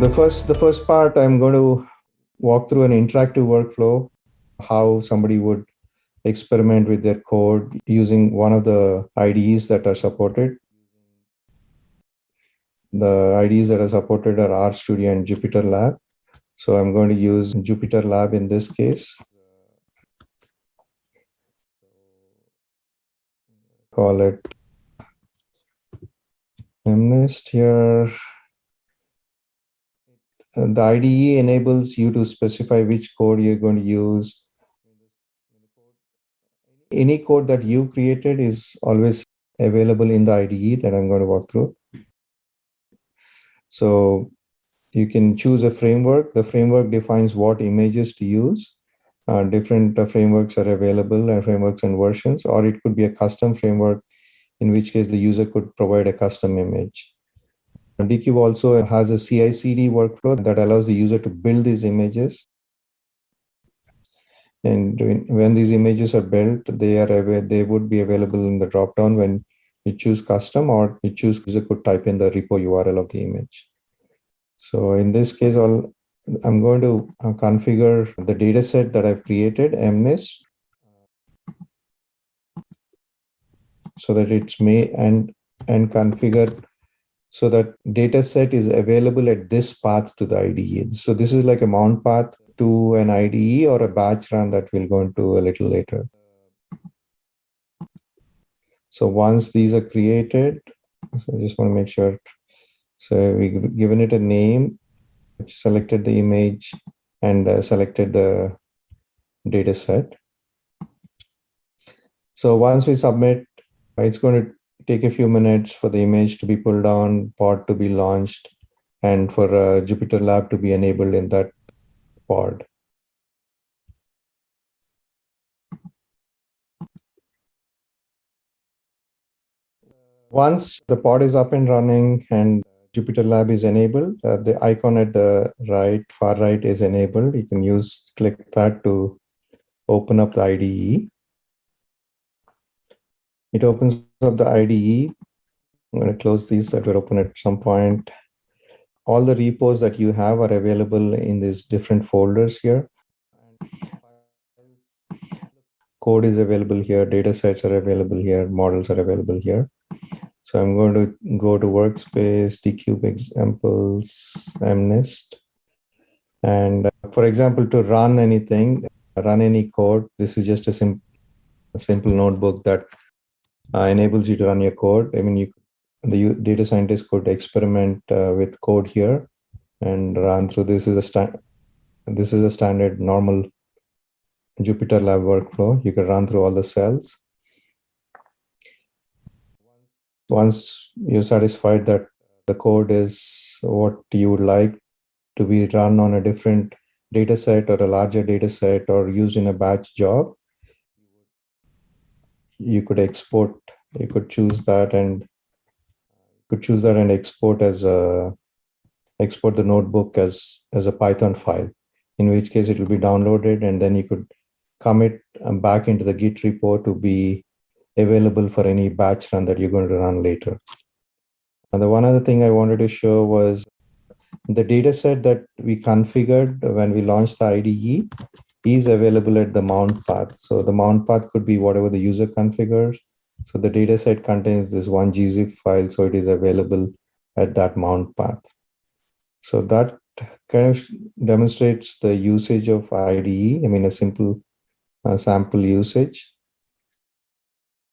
the first part, I'm going to walk through an interactive workflow, how somebody would experiment with their code using one of the IDEs that are supported. The IDEs that are supported are R-Studio and Jupyter Lab. So I'm going to use Jupyter Lab in this case. Call it MNIST here. The IDE enables you to specify which code you're going to use. Any code that you created is always available in the IDE that I'm going to walk through. So you can choose a framework. The framework defines what images to use. Different frameworks are available, frameworks and versions, or it could be a custom framework, in which case the user could provide a custom image. DCube also has a CI/CD workflow that allows the user to build these images. And when these images are built, they would be available in the dropdown when you choose custom, or you choose user could type in the repo URL of the image. So in this case, I'm going to configure the data set that I've created, MNIST, so that it's made and configured so that data set is available at this path to the IDE. So this is like a mount path to an IDE or a batch run that we'll go into a little later. So once these are created, so I just want to make sure. So we've given it a name, which selected the image and selected the data set. So once we submit, it's going to take a few minutes for the image to be pulled on, pod to be launched, and for Jupyter Lab to be enabled in that pod. Once the pod is up and running and Jupyter Lab is enabled, the icon at the far right is enabled. You can click that to open up the IDE. It opens up the IDE. I'm going to close these that were open at some point. All the repos that you have are available in these different folders here. Code is available here, data sets are available here, models are available here. So I'm going to go to Workspace, DCube examples, MNIST. And for example, to run anything, run any code, this is just a simple notebook that enables you to run your code. I mean, the data scientist could experiment with code here and run through. This is a standard normal Jupyter Lab workflow. You can run through all the cells. Once you're satisfied that the code is what you would like to be run on a different data set or a larger data set or used in a batch job, you could export. You could choose that and export export the notebook as a Python file, in which case it will be downloaded, and then you could commit back into the Git repo to be available for any batch run that you're going to run later. And the one other thing I wanted to show was the data set that we configured when we launched the IDE is available at the mount path. So the mount path could be whatever the user configures. So the data set contains this one gzip file, so it is available at that mount path. So that kind of demonstrates the usage of IDE. I mean, a simple sample usage.